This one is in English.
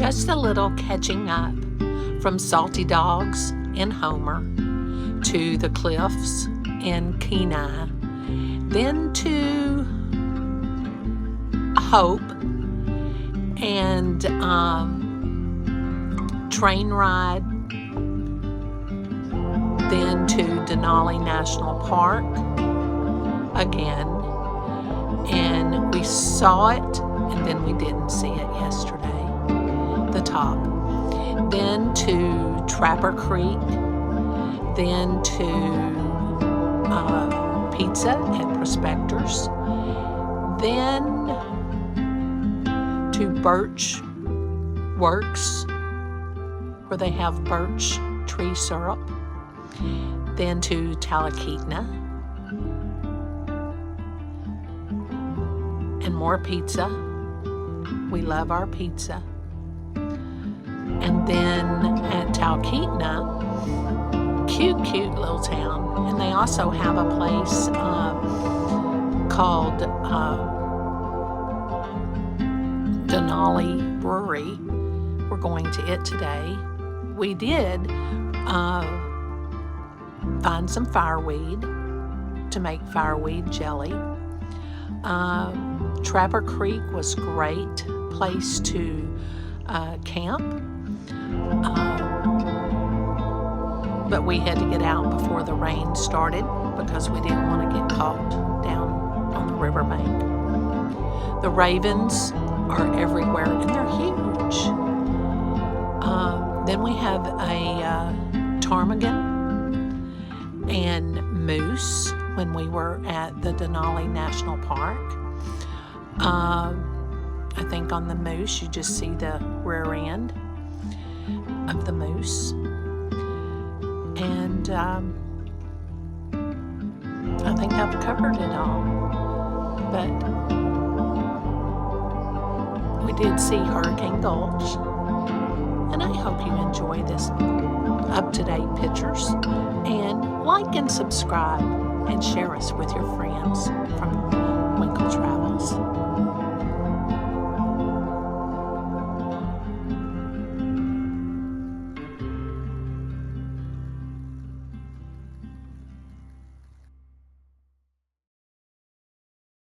Just a little catching up from Salty Dogs in Homer to the cliffs in Kenai, then to Hope and train ride, then to Denali National Park again, and we saw it and then we didn't see it yesterday, the top, then to Trapper Creek, then to pizza at Prospector's, then to Birch Works where they have birch tree syrup, then to Talkeetna and more pizza. We love our pizza. And then at Talkeetna, cute little town, and they also have a place called Denali Brewery. We're going to it today. We did find some fireweed to make fireweed jelly. Trapper Creek was a great place to camp, but we had to get out before the rain started because we didn't want to get caught down on the riverbank. The ravens are everywhere and they're huge. Then we have a ptarmigan and moose when we were at the Denali National Park. I think on the moose you just see the rear end of the moose, and I think I've covered it all, but we did see Hurricane Gulch, and I hope you enjoy this up-to-date pictures, and like and subscribe and share us with your friends from Winkle Travel.